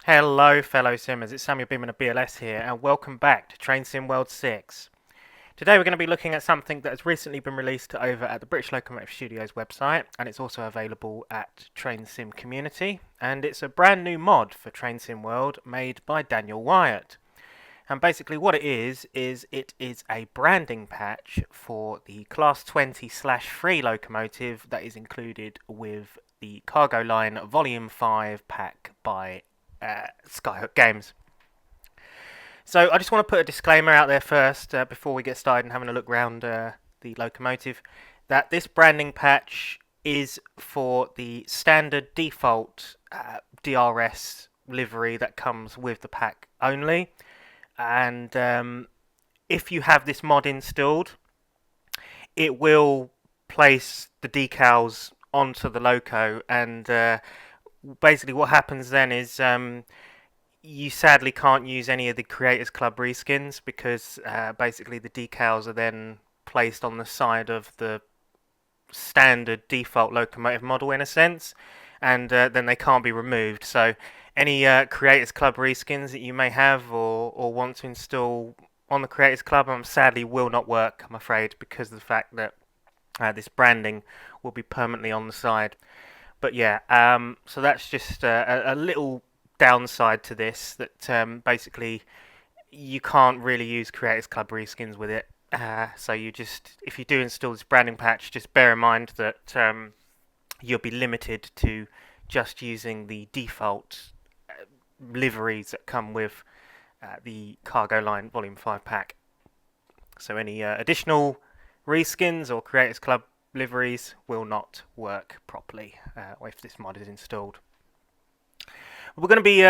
Hello fellow simmers, it's Samuel Beeman of BLS here and welcome back to Train Sim World 6. Today we're going to be looking at something that has recently been released over at the British Locomotive Studios website, and it's also available at Train Sim Community, and it's a brand new mod for Train Sim World made by Daniel Wyatt. And basically what it is it is a branding patch for the Class 20/3 locomotive that is included with the Cargo Line Vol.5 pack by Skyhook Games. So I just want to put a disclaimer out there first before we get started and having a look around the locomotive, that this branding patch is for the standard default DRS livery that comes with the pack only, and if you have this mod installed, it will place the decals onto the loco, and basically what happens then is you sadly can't use any of the Creators Club reskins because basically the decals are then placed on the side of the standard default locomotive model in a sense, and then they can't be removed. So any Creators Club reskins that you may have or want to install on the Creators Club sadly will not work, I'm afraid, because of the fact that this branding will be permanently on the side. But yeah, so that's just a little downside to this, that basically you can't really use Creators Club reskins with it. So you just, if you do install this branding patch, just bear in mind that you'll be limited to just using the default liveries that come with the Cargo Line Vol.5 pack. So any additional reskins or Creators Club liveries will not work properly if this mod is installed. We're going to be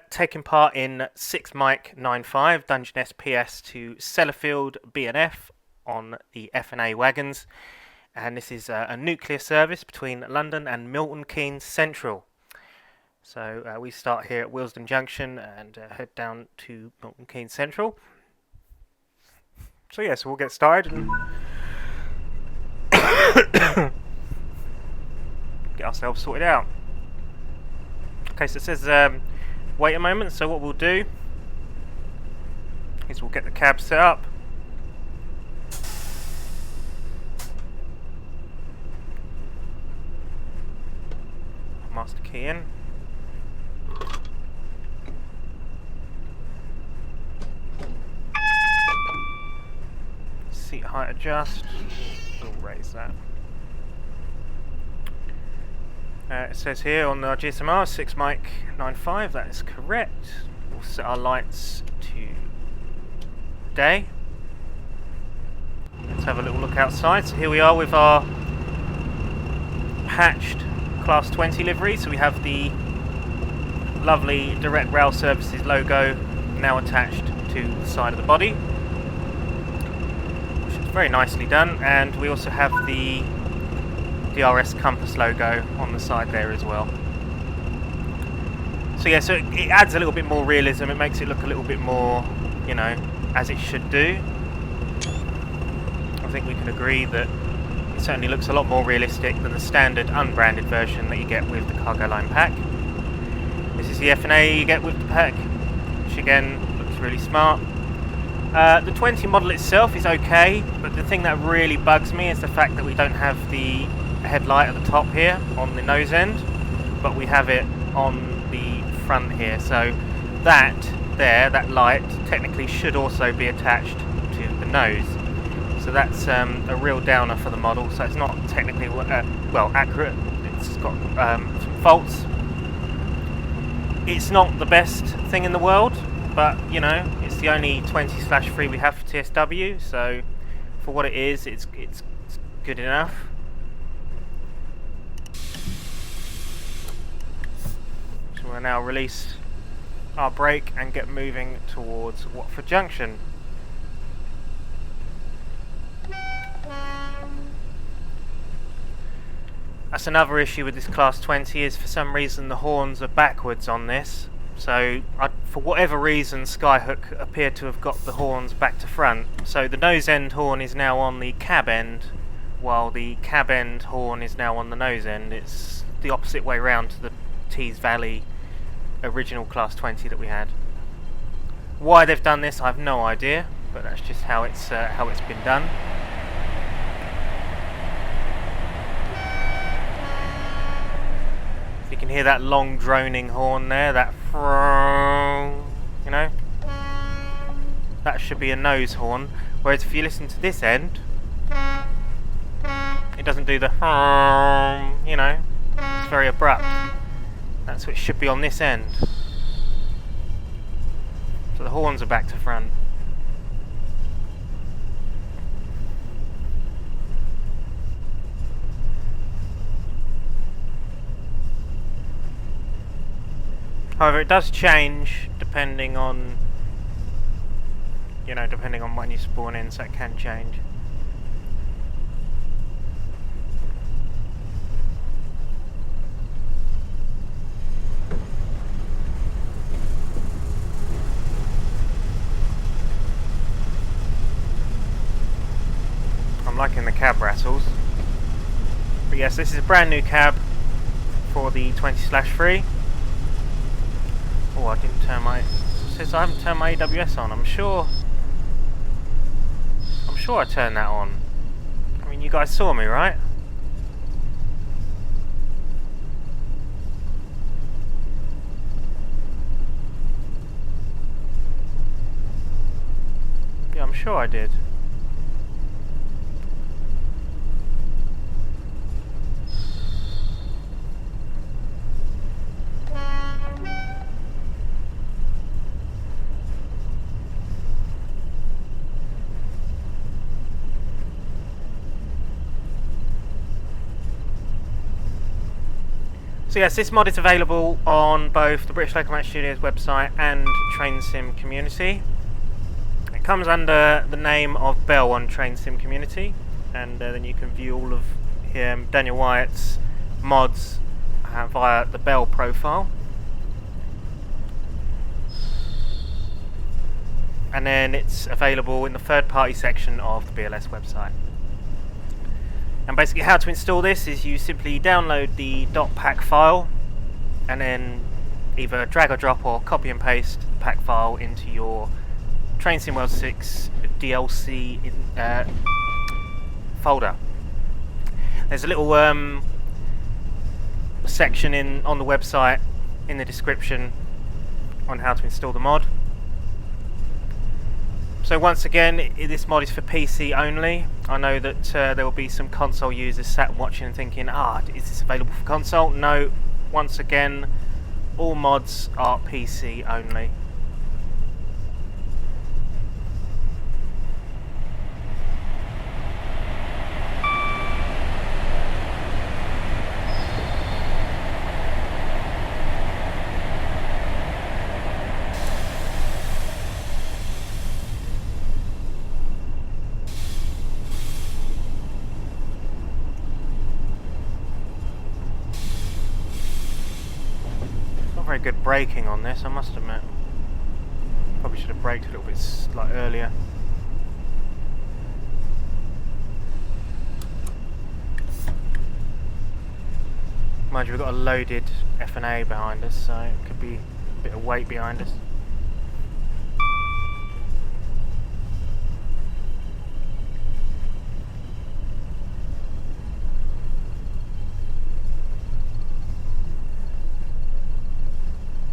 taking part in 6 Mike 95 Dungeon SPS to Sellafield B&F on the F&A wagons, and this is a nuclear service between London and Milton Keynes Central. So we start here at Willesden Junction and head down to Milton Keynes Central. So yeah, so we'll get started and get ourselves sorted out. Okay, so it says wait a moment, so what we'll do is we'll get the cab set up. Master key in. Seat height adjust. We'll raise that. It says here on our GSMR 6 Mike 95, that is correct. We'll set our lights to day. Let's have a little look outside. So here we are with our patched Class 20 livery. So we have the lovely Direct Rail Services logo now attached to the side of the body, which is very nicely done, and we also have the DRS compass logo on the side there as well. So yeah, so it adds a little bit more realism, it makes it look a little bit more, you know, as it should do. I think we can agree that it certainly looks a lot more realistic than the standard unbranded version that you get with the Cargo Line pack. This is the F&A you get with the pack, which again looks really smart. The 20 model itself is okay, but the thing that really bugs me is the fact that we don't have the headlight at the top here on the nose end, but we have it on the front here. So that light technically should also be attached to the nose. So that's a real downer for the model. So it's not technically well accurate. It's got some faults. It's not the best thing in the world, but you know, it's the only 20/3 we have for TSW. So for what it is, it's good enough. So we'll now release our brake and get moving towards Watford Junction. That's another issue with this Class 20, is for some reason the horns are backwards on this. So for whatever reason, Skyhook appeared to have got the horns back to front. So the nose end horn is now on the cab end, while the cab end horn is now on the nose end. It's the opposite way round to the Tees Valley original Class 20 that we had. Why they've done this, I have no idea, but that's just how it's been done. So you can hear that long droning horn there, that you know, that should be a nose horn. Whereas if you listen to this end, it doesn't do the you know, it's very abrupt. That's what it should be on this end. So the horns are back to front. However, it does change depending on, you know, depending on when you spawn in, so it can change. I'm liking the cab rattles. But yes, this is a brand new cab for the 20/3. Oh, I didn't turn my... It says I haven't turned my AWS on. I'm sure I turned that on. I mean, you guys saw me, right? Yeah, I'm sure I did. So yes, this mod is available on both the British Locomotive Studios website and Train Sim Community. It comes under the name of Bell on Train Sim Community, and then you can view all of Daniel Wyatt's mods via the Bell profile. And then it's available in the third-party section of the BLS website. And basically how to install this is you simply download the .pack file and then either drag or drop or copy and paste the pack file into your Train Sim World 6 DLC folder. There's a little section on the website in the description on how to install the mod. So once again, this mod is for PC only. I know that there will be some console users sat watching and thinking, is this available for console? No, once again, all mods are PC only. Very good braking on this, I must admit. Probably should have braked a little bit earlier. Mind you, we've got a loaded F&A behind us, so it could be a bit of weight behind us.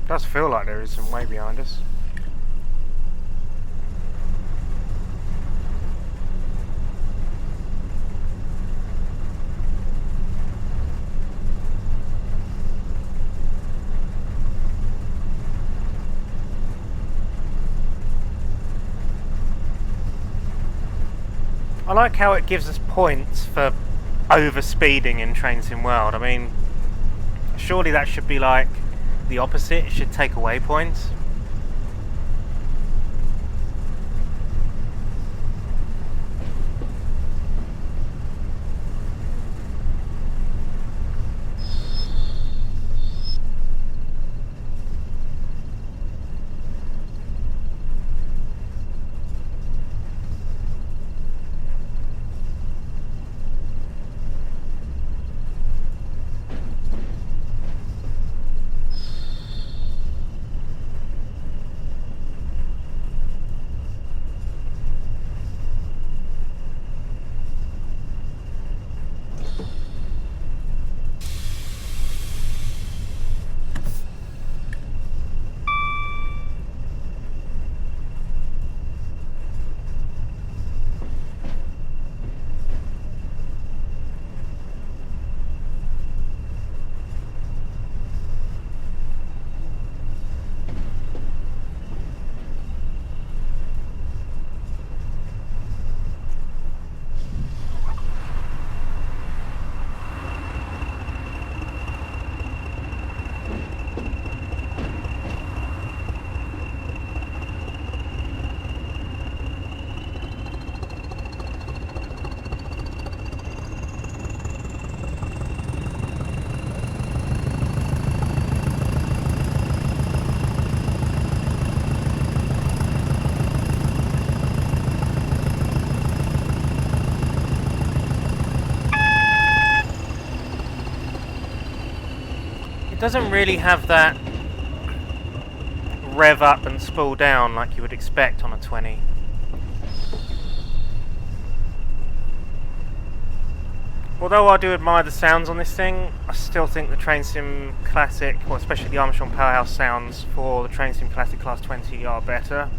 It does feel like there is some weight behind us. I like how it gives us points for over-speeding in Train Sim World. I mean, surely that should be like the opposite, it should take away points. Doesn't really have that rev up and spool down like you would expect on a 20. Although I do admire the sounds on this thing, I still think the Train Sim Classic, well especially the Armstrong Powerhouse sounds for the Train Sim Classic Class 20 are better.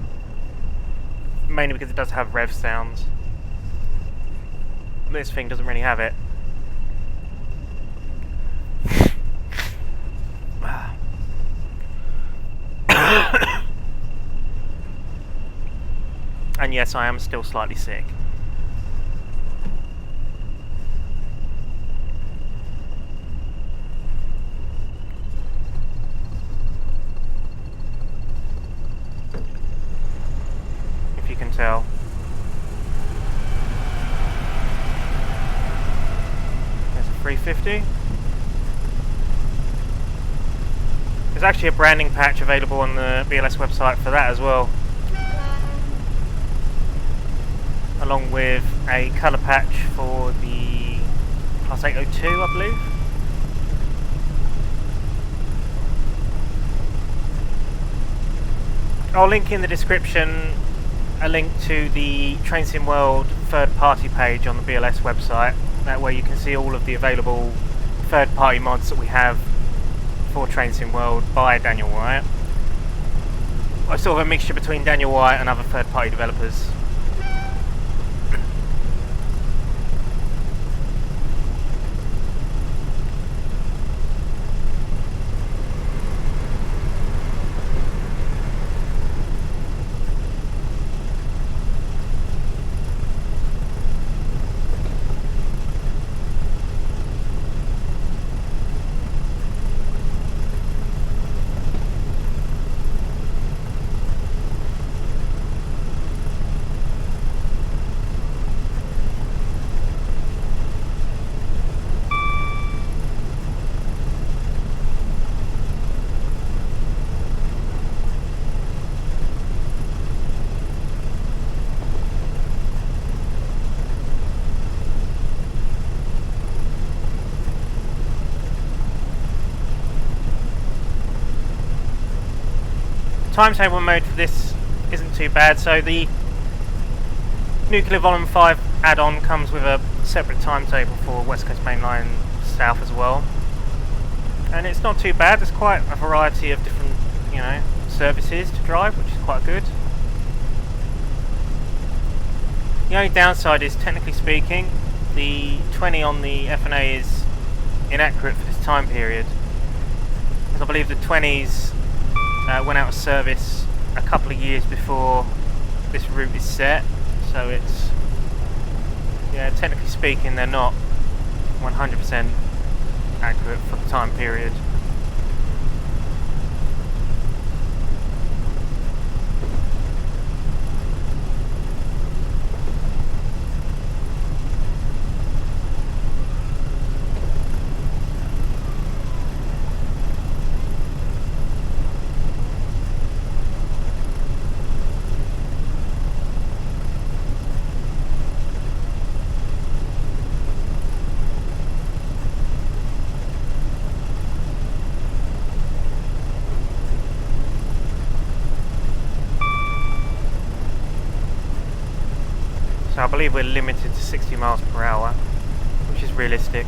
Mainly because it does have rev sounds. This thing doesn't really have it. And yes, I am still slightly sick. If you can tell. There's a 350. There's actually a branding patch available on the BLS website for that as well. Along with a colour patch for the Class 802, I believe. I'll link in the description a link to the Train Sim World third-party page on the BLS website. That way you can see all of the available third-party mods that we have for Train Sim World by Daniel Wyatt. It's sort of a mixture between Daniel Wyatt and other third-party developers. Timetable mode for this isn't too bad, so the Nuclear Vol.5 Addon comes with a separate timetable for West Coast Main Line South as well, and it's not too bad. There's quite a variety of different, services to drive, which is quite good. The only downside is, technically speaking, the 20 on the FNA is inaccurate for this time period, because I believe the 20s went out of service a couple of years before this route is set, so it's, technically speaking, they're not 100% accurate for the time period. I believe we're limited to 60 miles per hour, which is realistic.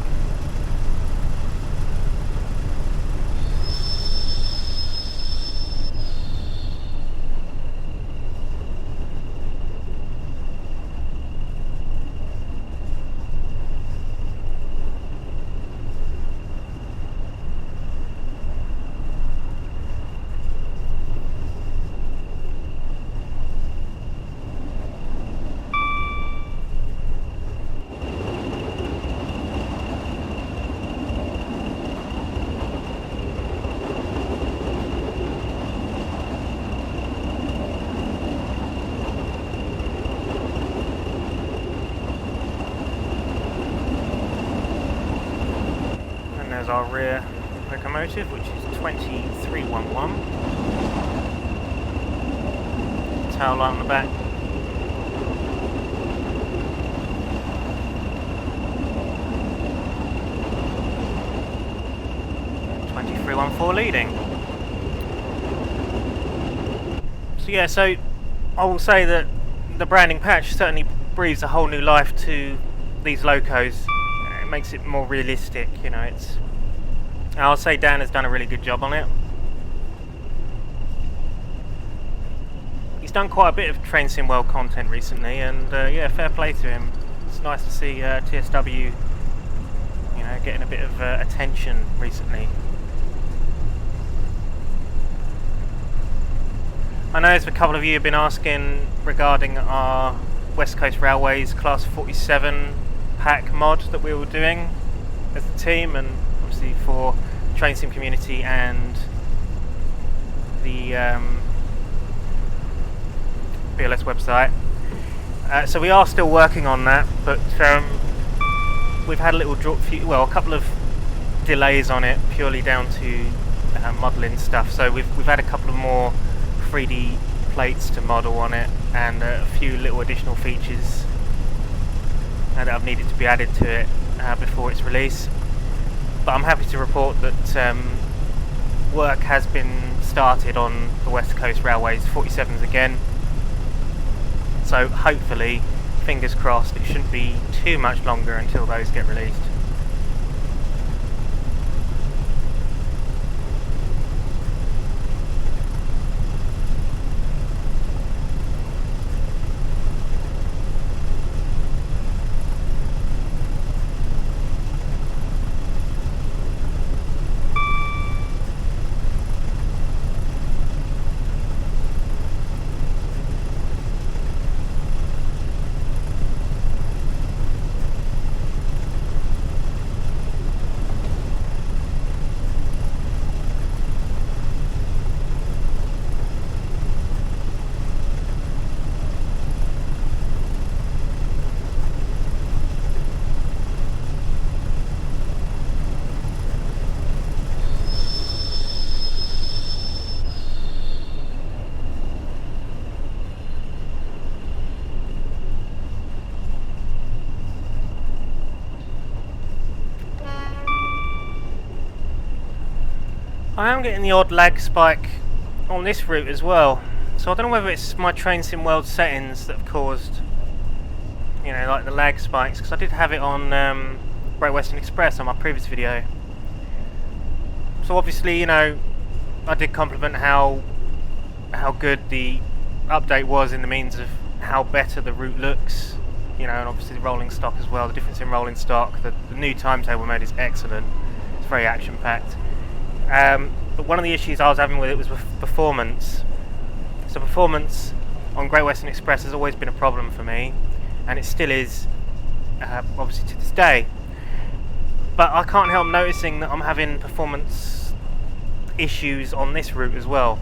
There's our rear locomotive, which is 2311. Tail light on the back. before leading. So yeah, so I will say that the branding patch certainly breathes a whole new life to these locos. It makes it more realistic, you know. I'll say Dan has done a really good job on it. He's done quite a bit of Train Sim World content recently, and yeah, fair play to him. It's nice to see TSW, you know, getting a bit of attention recently. I know there's a couple of you have been asking regarding our West Coast Railways Class 47 pack mod that we were doing as a team, and obviously for the Train Sim community and the BLS website. So we are still working on that, but we've had a little a couple of delays on it, purely down to modelling stuff. So we've had a couple of more 3D plates to model on it, and a few little additional features that have needed to be added to it before its release. But I'm happy to report that work has been started on the West Coast Railways 47s again. So hopefully, fingers crossed, it shouldn't be too much longer until those get released. I am getting the odd lag spike on this route as well, so I don't know whether it's my Train Sim World settings that have caused, you know, like the lag spikes, because I did have it on Great Western Express on my previous video. So obviously, you know, I did compliment how good the update was in the means of how better the route looks, you know, and obviously the rolling stock as well. The difference in rolling stock, the new timetable mode is excellent. It's very action packed. But one of the issues I was having with it was with performance. So performance on Great Western Express has always been a problem for me, and it still is, obviously to this day. But I can't help noticing that I'm having performance issues on this route as well,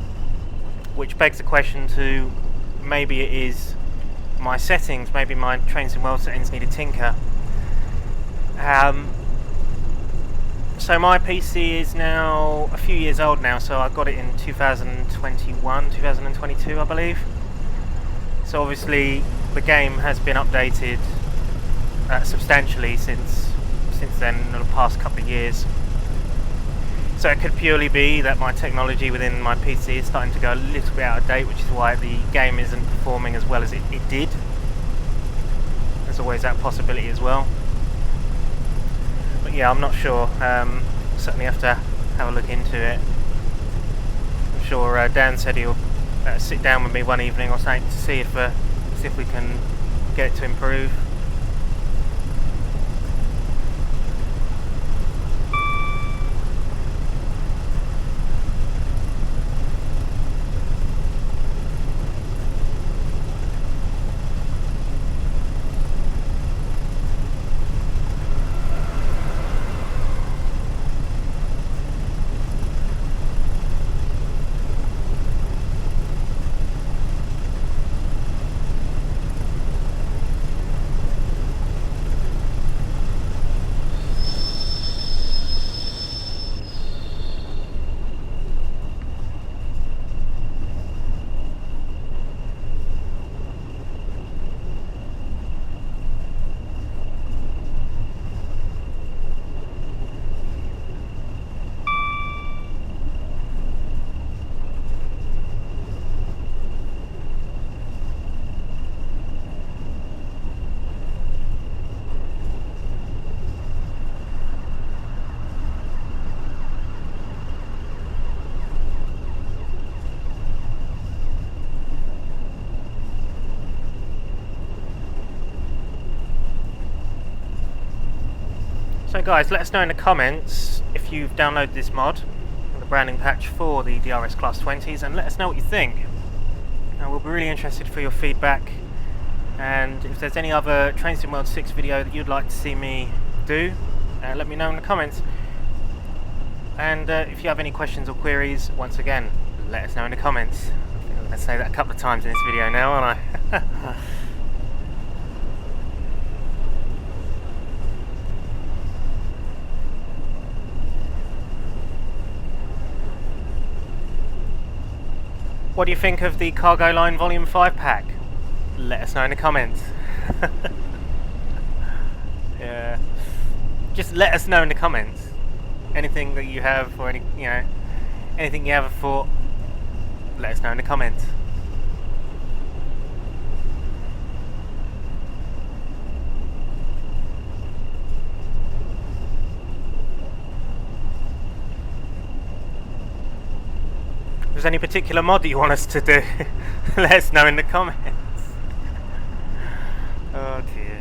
which begs the question to maybe it is my settings, maybe my Train Sim World settings need a tinker. So my PC is now a few years old now, so I got it in 2021, 2022 I believe. So obviously the game has been updated substantially since then, in the past couple of years. So it could purely be that my technology within my PC is starting to go a little bit out of date, which is why the game isn't performing as well as it did. There's always that possibility as well. But yeah, I'm not sure. Certainly have to have a look into it. I'm sure Dan said he'll sit down with me one evening or something to see if we can get it to improve. So guys, let us know in the comments if you've downloaded this mod, the branding patch for the DRS Class 20s, and let us know what you think. We'll be really interested for your feedback, and if there's any other Train Sim World 6 video that you'd like to see me do, let me know in the comments. And if you have any questions or queries, once again, let us know in the comments. I think I'm going to say that a couple of times in this video now, aren't I? What do you think of the Cargo Line Vol.5 pack? Let us know in the comments. Yeah, just let us know in the comments. Anything that you have, or anything you have a thought, let us know in the comments. If there's any particular mod that you want us to do, let us know in the comments. Oh dear.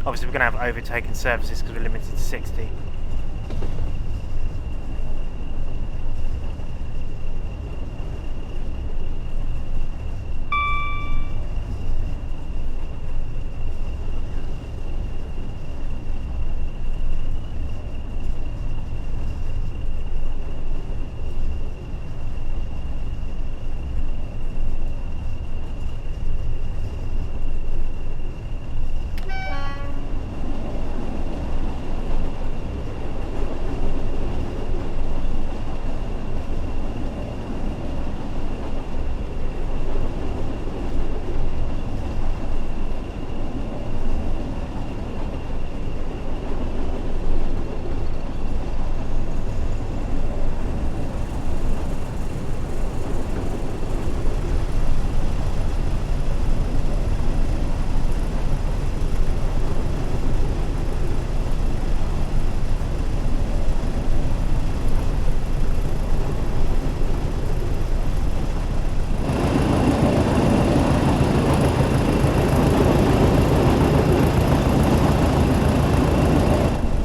Obviously we're going to have overtaken services because we're limited to 60.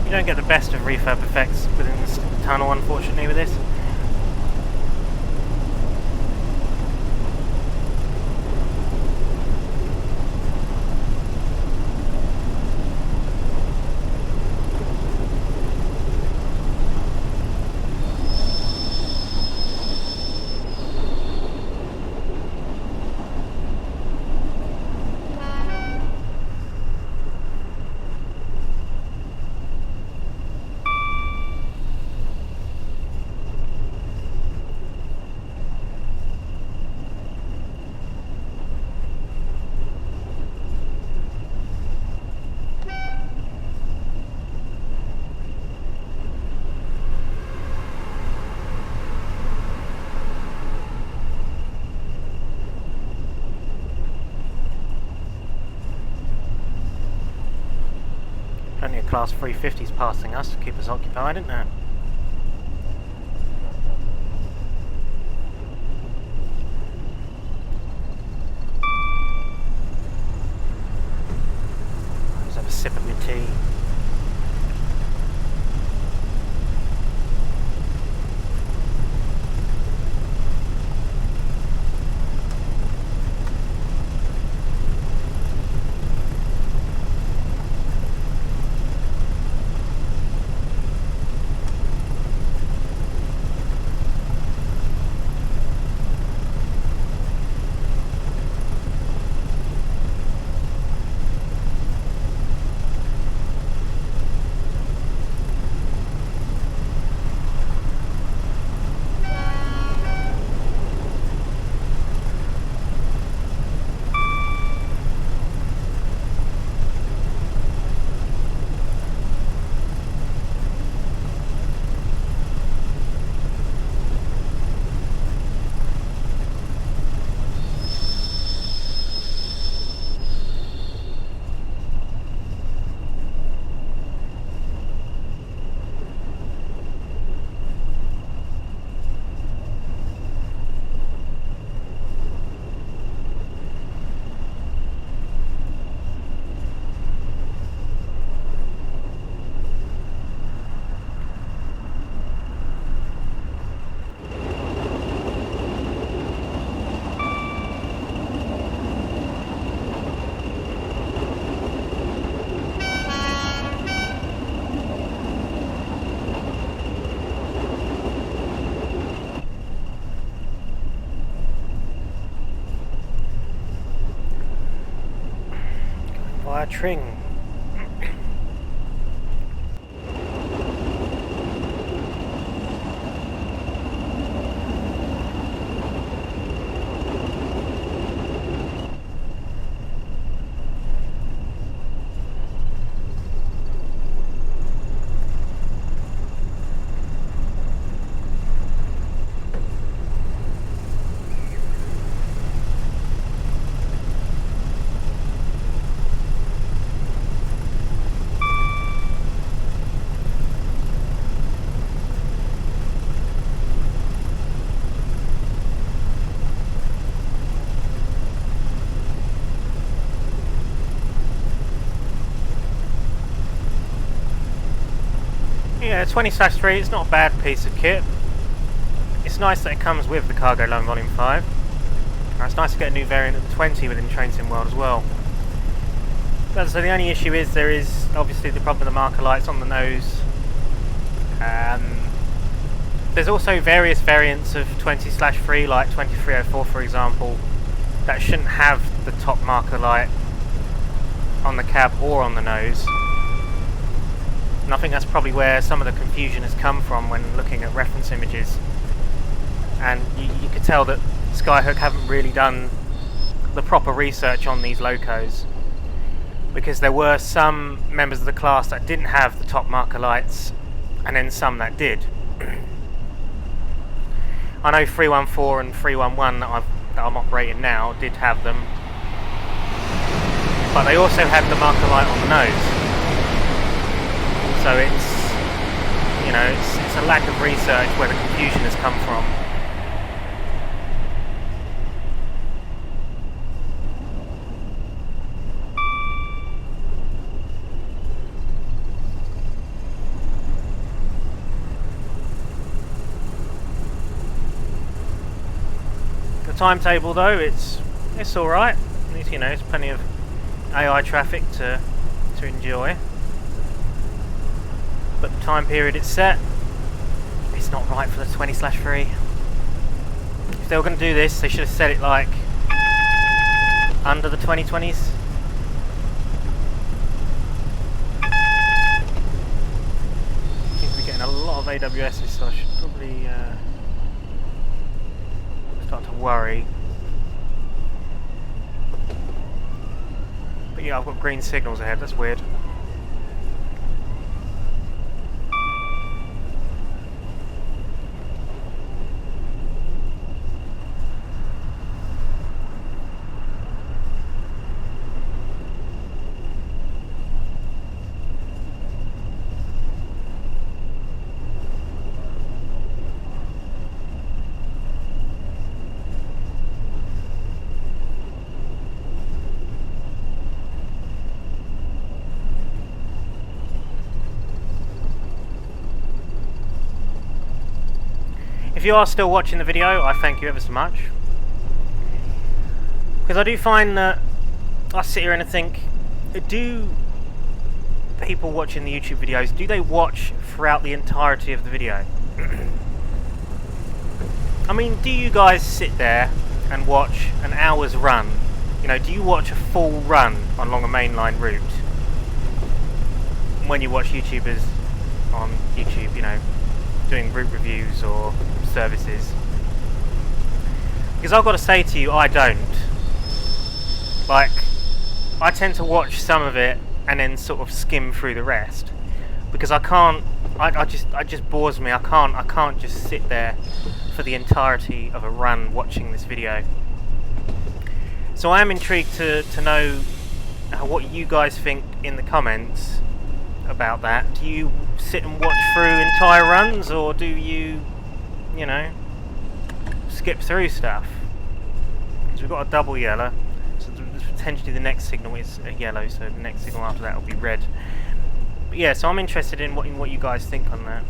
You don't get the best of refurb effects within this tunnel, unfortunately, with this. class 350s passing us to keep us occupied, isn't there? Let's have a sip of your tea. Tring. Yeah, 20/3, it's not a bad piece of kit. It's nice that it comes with the Cargo Line Vol.5. It's nice to get a new variant of the 20 within Train Sim World as well. But so the only issue is there is obviously the problem with the marker lights on the nose. There's also various variants of 20/3, like 2304 for example, that shouldn't have the top marker light on the cab or on the nose. And I think that's probably where some of the confusion has come from when looking at reference images. And you could tell that Skyhook haven't really done the proper research on these locos, because there were some members of the class that didn't have the top marker lights, and then some that did. I know 314 and 311 that I'm operating now did have them, but they also had the marker light on the nose. So it's, you know, it's a lack of research where the confusion has come from. The timetable though, it's all right. You know, it's plenty of AI traffic to enjoy. But the time period it's set, it's not right for the 20/3. If they were going to do this, they should have set it like under the 2020s. Seems to be getting a lot of AWSs, so I should probably start to worry. But yeah, I've got green signals ahead, that's weird. you are still watching the video, I thank you ever so much. Because I do find that I sit here and I think, do people watching the YouTube videos, do they watch throughout the entirety of the video? I mean, do you guys sit there and watch an hour's run? You know, do you watch a full run along a mainline route? When you watch YouTubers on YouTube, you know, doing route reviews or services. Because I've got to say to you, I don't. Like, I tend to watch some of it and then sort of skim through the rest. Because I can't, it just bores me. I can't just sit there for the entirety of a run watching this video. So I am intrigued to know what you guys think in the comments about that. Do you sit and watch through entire runs, or do you, you know, skip through stuff? Because we've got a double yellow, so potentially the next signal is a yellow, so the next signal after that will be red. But yeah, so I'm interested in what you guys think on that.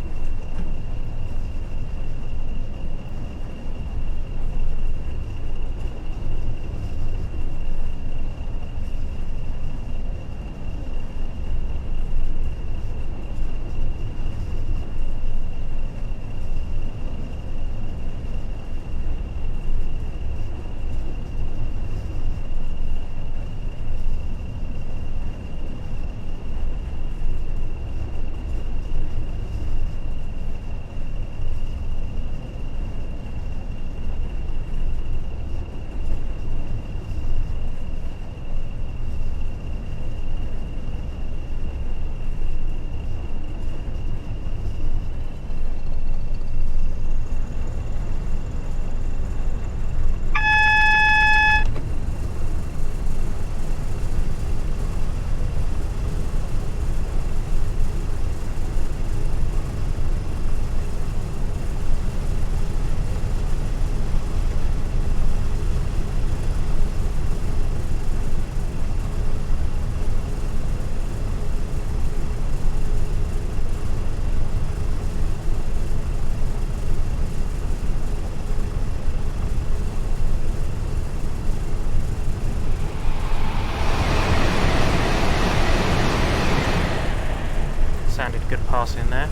Sounded good passing there.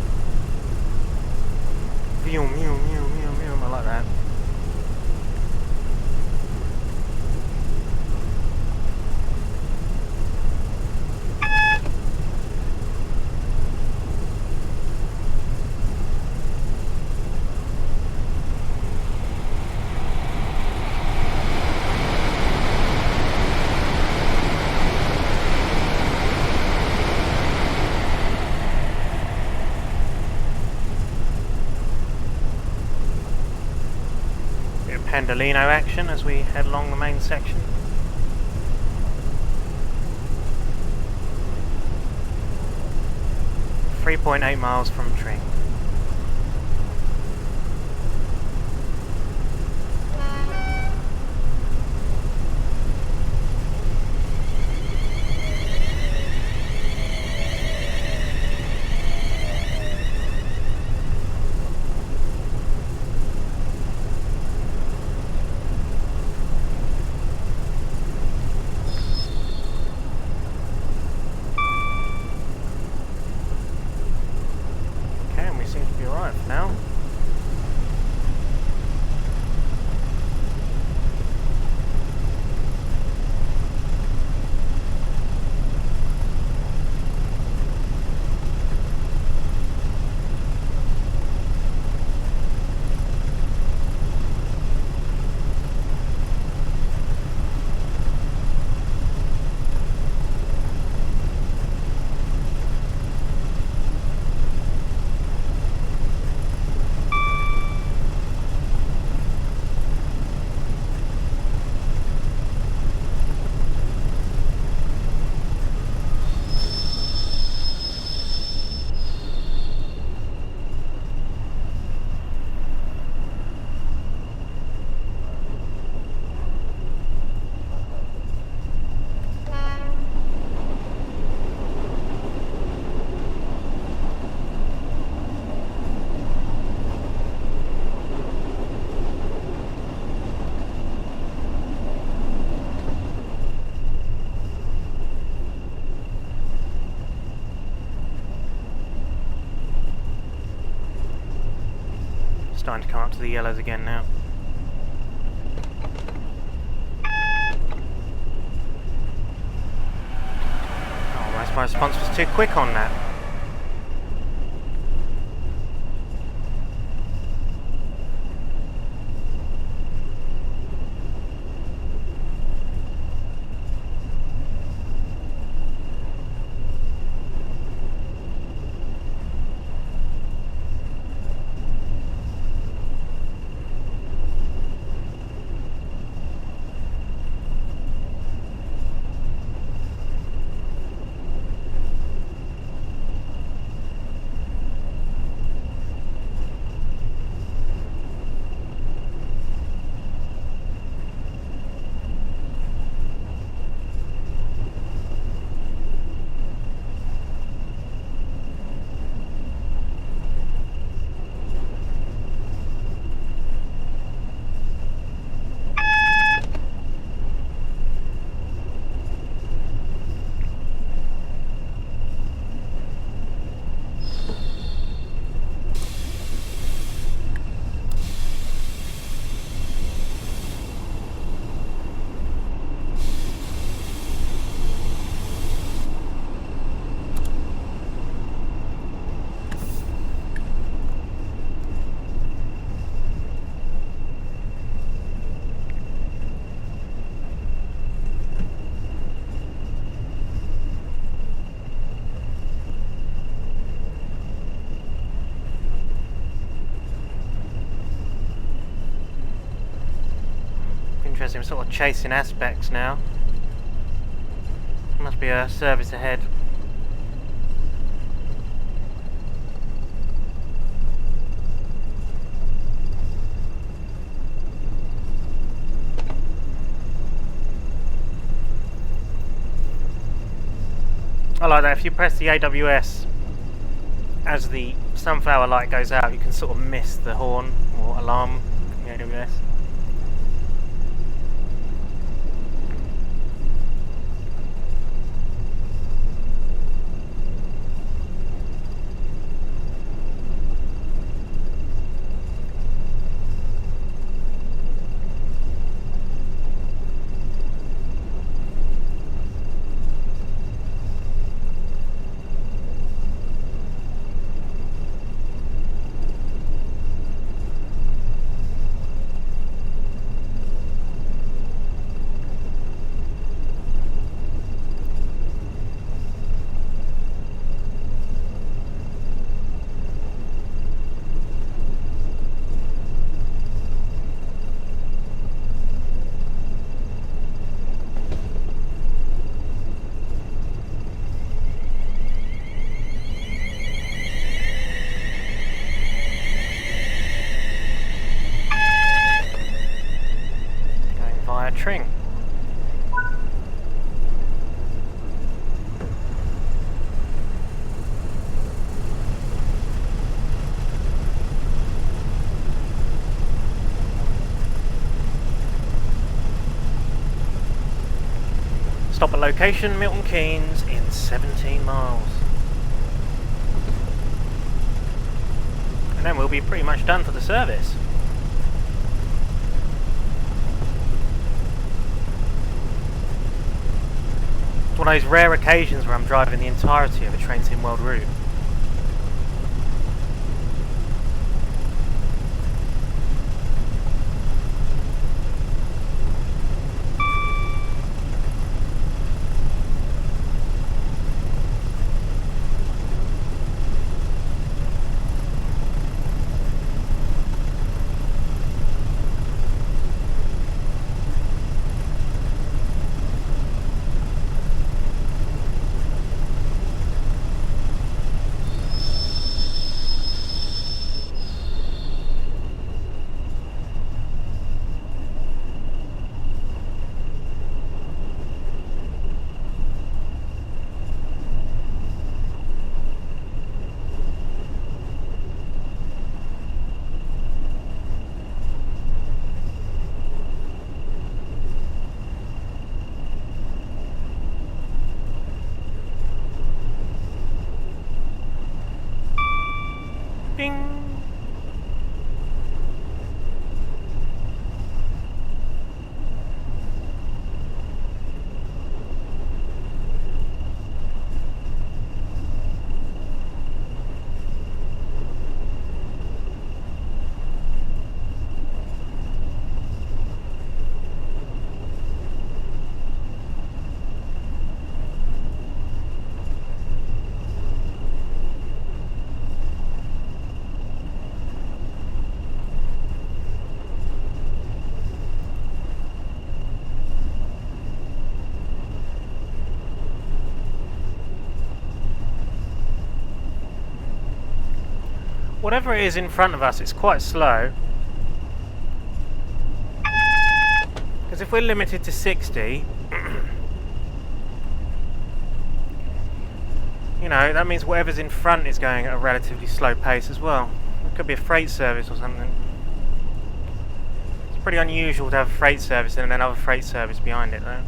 Meow, meow, meow, meow, meow. I like that. Pendolino action as we head along the main section. .8 miles from Tring. Now Starting to come up to the yellows again now. Oh, my response was too quick on that. Interesting, sort of chasing aspects now. Must be a service ahead. I like that. If you press the AWS as the sunflower light goes out, you can sort of miss the horn or alarm from the AWS. Tring. Stop at location Milton Keynes in 17 miles. And then we'll be pretty much done for the service. It's one of those rare occasions where I'm driving the entirety of a Train Sim World route. Bing! whatever it is in front of us, it's quite slow. Because if we're limited to 60, you know, that means whatever's in front is going at a relatively slow pace as well. It could be a freight service or something. It's pretty unusual to have a freight service and another freight service behind it, though.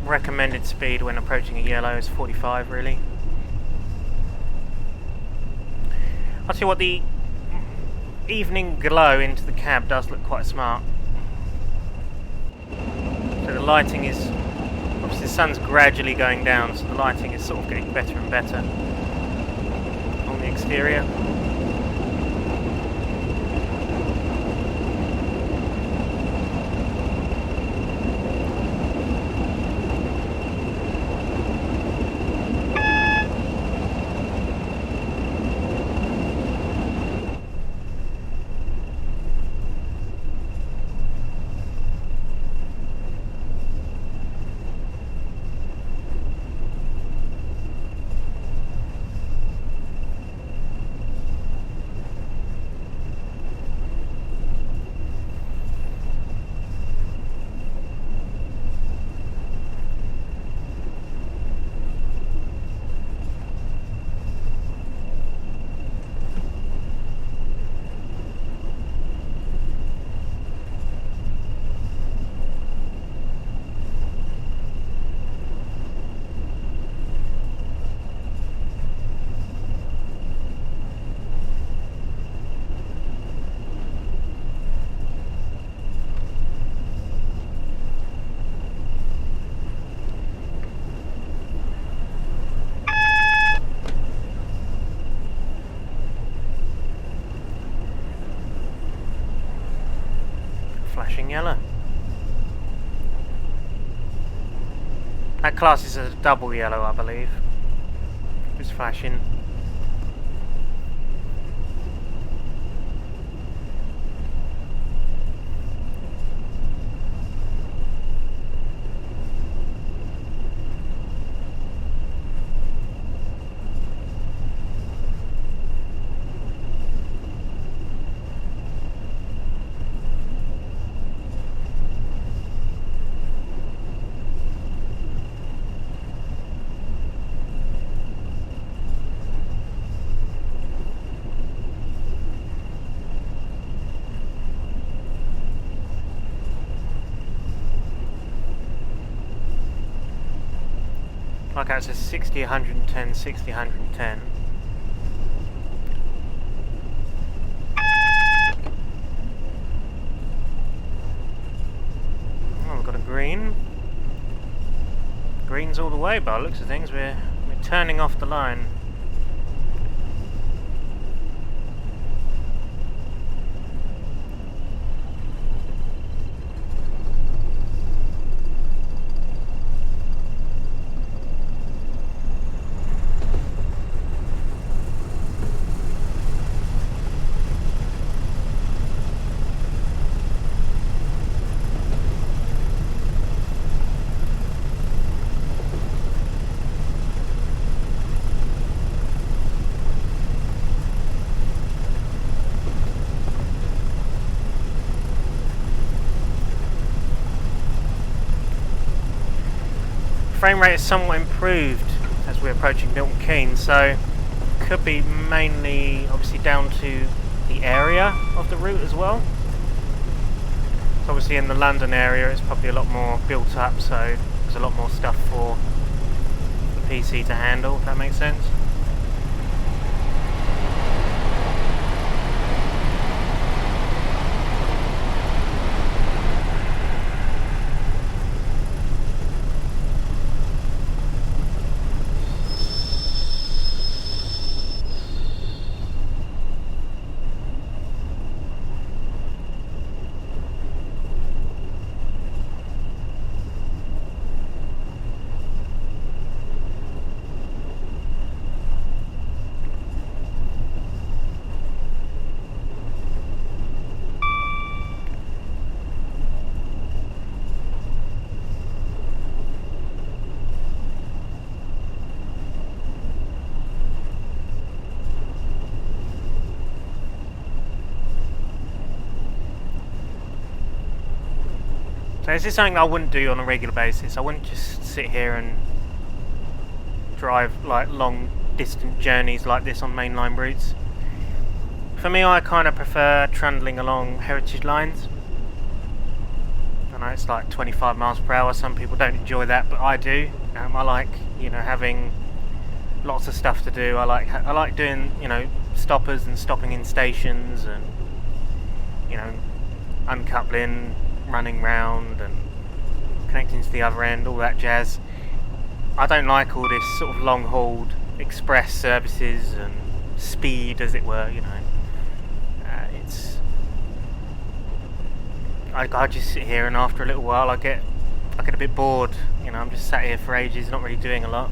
Recommended speed when approaching a yellow is 45, really. I'll tell you what, the evening glow into the cab does look quite smart. So the lighting is, obviously the sun's gradually going down, so the lighting is sort of getting better and better on the exterior. Flashing yellow. That class is a double yellow, I believe. It's flashing. Like that says 60, 110, 60, 110. Oh, we've got a green. Green's all the way by the looks of things. We're turning off the line. Frame rate is somewhat improved as we're approaching Milton Keynes, so could be mainly obviously down to the area of the route as well. So Obviously in the London area it's probably a lot more built up, so there's a lot more stuff for the PC to handle, if that makes sense. So this is something I wouldn't do on a regular basis. I wouldn't just sit here and drive like long distant journeys like this on mainline routes. For me, I kind of prefer trundling along heritage lines. I know it's like 25 miles per hour. Some people don't enjoy that, but I do. I like, you know, having lots of stuff to do. I like doing, you know, stoppers and stopping in stations, and, you know, uncoupling, running round and connecting to the other end, all that jazz. I don't like all this sort of long hauled express services and speed, as it were, you know. I just sit here, and after a little while I get a bit bored, you know. I'm just sat here for ages, not really doing a lot.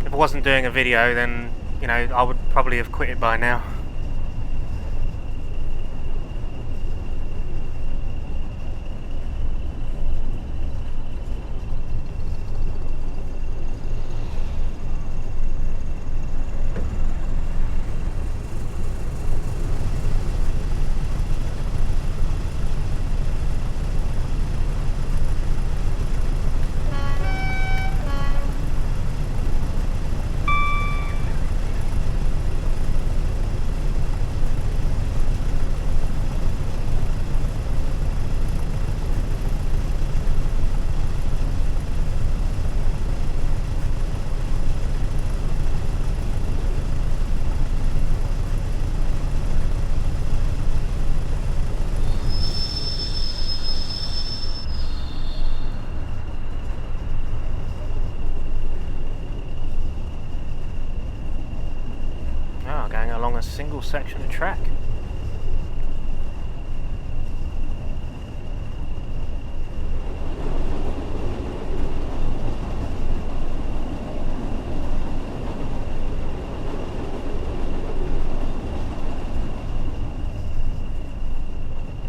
If I wasn't doing a video, then, you know, I would probably have quit it by now. Going along a single section of track.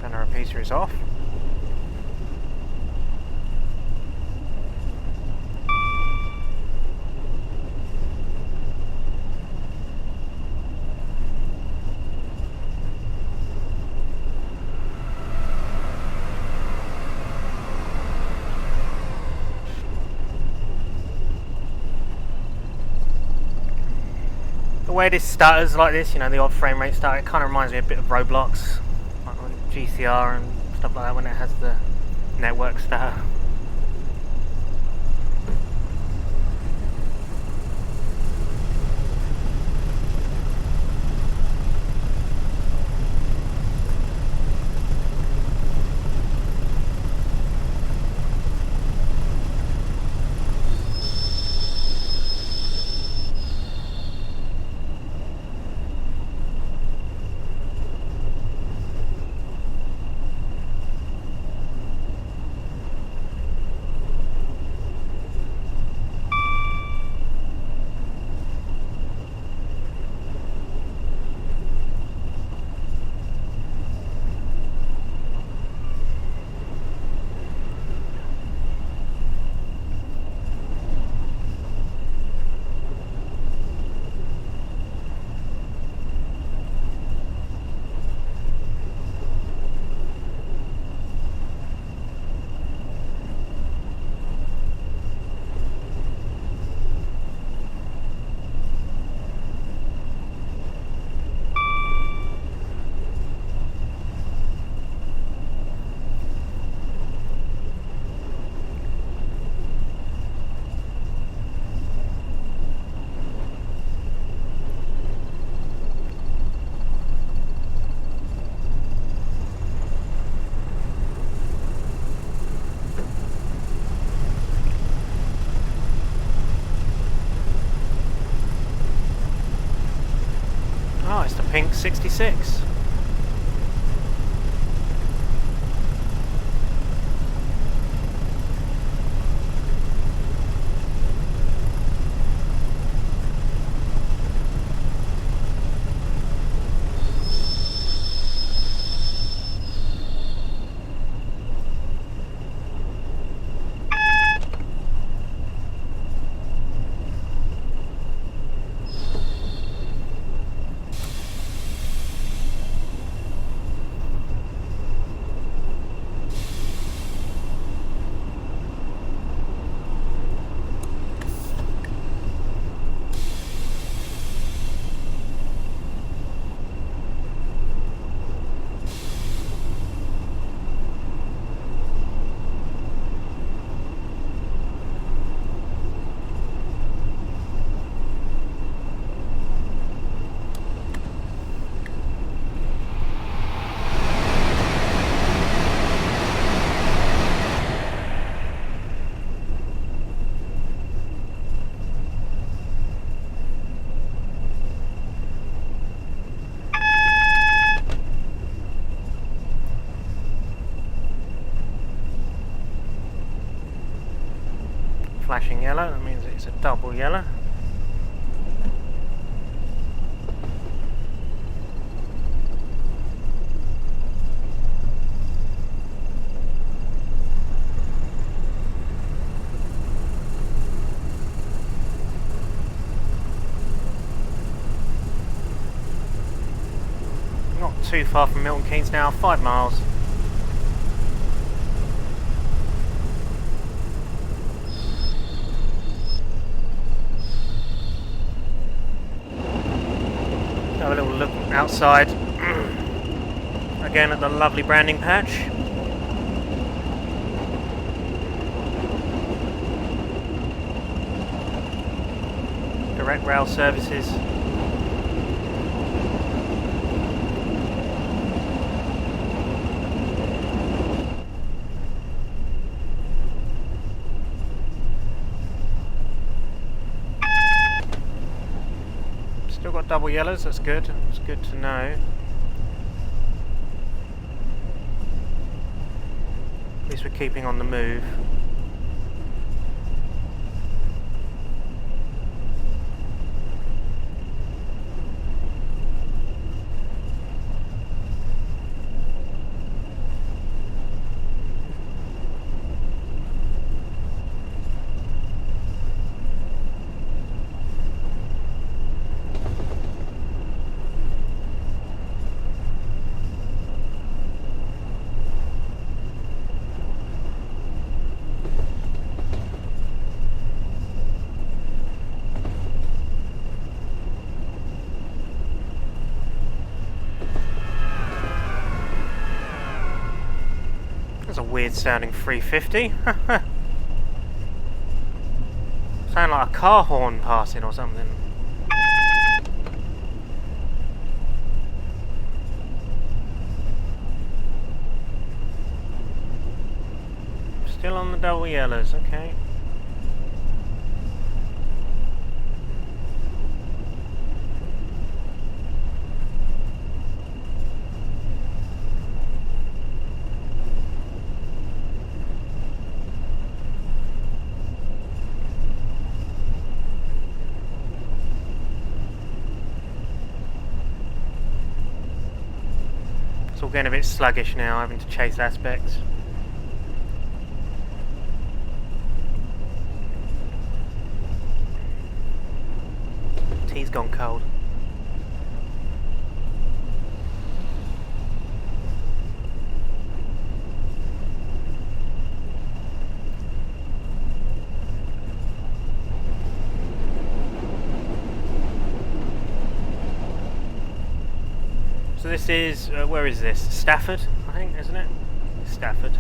Banner repeater is off. The way this stutters like this, you know, the odd frame rate stutter, it kind of reminds me a bit of Roblox, like on GCR and stuff like that, when it has the network stutter. pink 66. Flashing yellow, that means it's a double yellow. Not too far from Milton Keynes now, 5 miles. Have a little look outside again at the lovely branding patch. Direct rail services. Still got double yellows, that's good. That's good to know. At least we're keeping on the move. That's a weird sounding 350. Sound like a car horn passing or something. Still on the double yellows, okay. It's all getting a bit sluggish now, having to chase aspects. Tea's gone cold. So this is, where is this? Stafford, I think, isn't it? Stafford.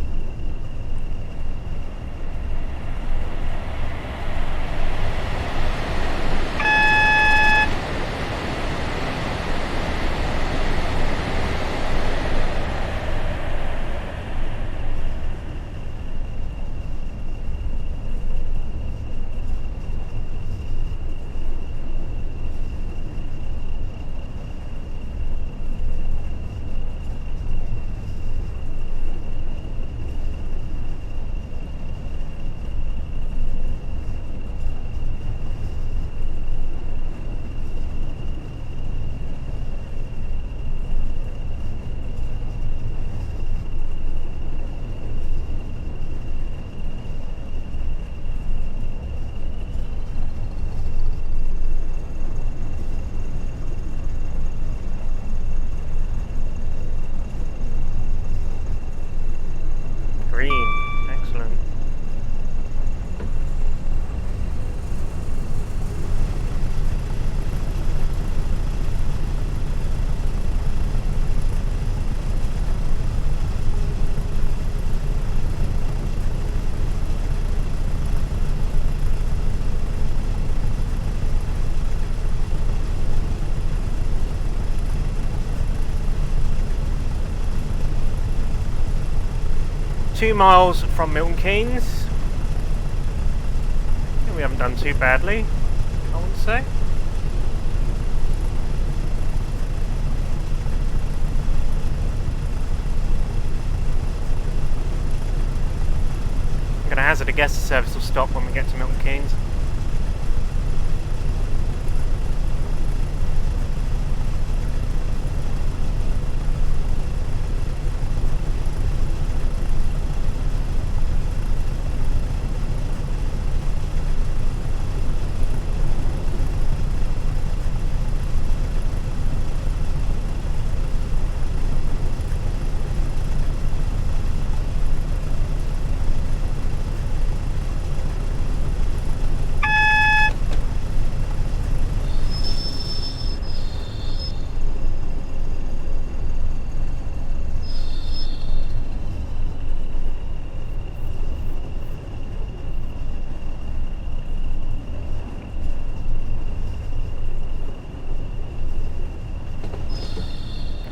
2 miles from Milton Keynes. I think we haven't done too badly, I want to say. I'm going to hazard a guess the service will stop when we get to Milton Keynes.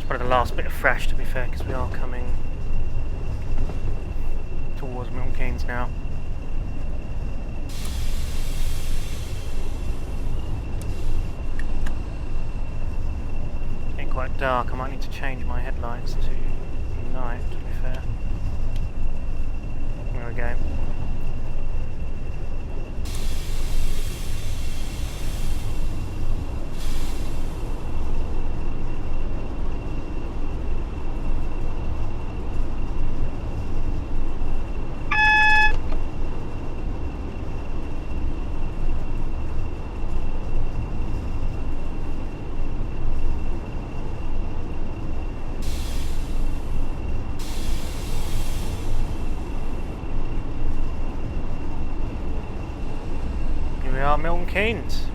Probably the last bit of fresh, to be fair, because we are coming towards Milton Keynes now. It's getting quite dark. I might need to change my headlights to night, to be fair. There we go. We are Milton Keynes.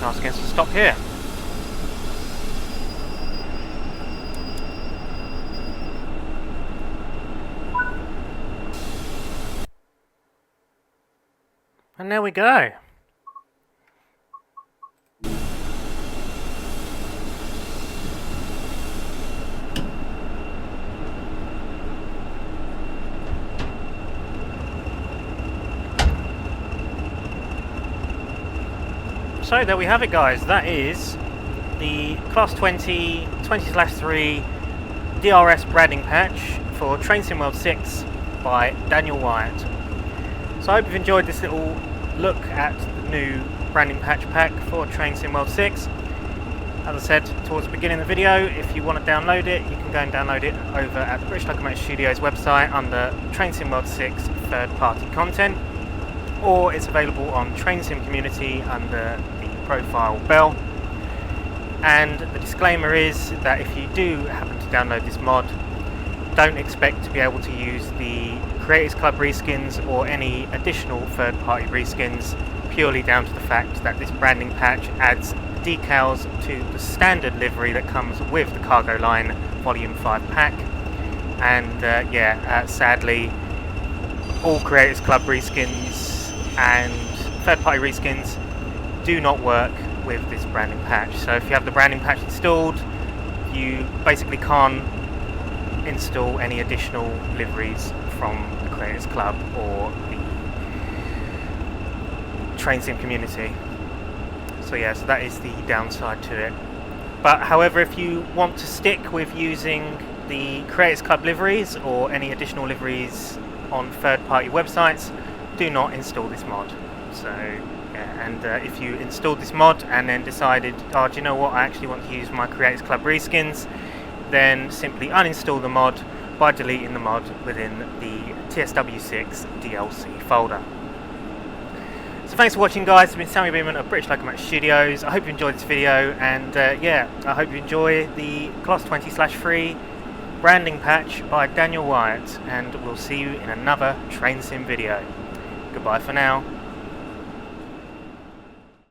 Asking us to stop here. And there we go. So there we have it, guys. That is the Class 20 20/3 DRS Branding patch for Train Sim World 6 by Daniel Wyatt. So I hope you've enjoyed this little look at the new branding patch pack for Train Sim World 6. As I said towards the beginning of the video, if you want to download it, you can go and download it over at the British Locomotive Studios website under Train Sim World 6 third-party content, or it's available on Train Sim Community under the profile bell. And the disclaimer is that if you do happen to download this mod, don't expect to be able to use the Creators Club reskins or any additional third-party reskins, purely down to the fact that this branding patch adds decals to the standard livery that comes with the Cargo Line Vol.5 pack. And sadly, all Creators Club reskins and third-party reskins do not work with this branding patch. So if you have the branding patch installed, you basically can't install any additional liveries from the Creators Club or the Train Sim community. So yeah, so that is the downside to it. But however, if you want to stick with using the Creators Club liveries or any additional liveries on third-party websites, do not install this mod. So yeah, and if you installed this mod and then decided, oh, do you know what, I actually want to use my Creators Club reskins, then simply uninstall the mod by deleting the mod within the TSW6 DLC folder. So thanks for watching, guys. It's been Sammy Beeman of British Locomotive Studios. I hope you enjoyed this video, and yeah, I hope you enjoy the Class 20/3 branding patch by Daniel Wyatt, and we'll see you in another Train Sim video. Goodbye for now.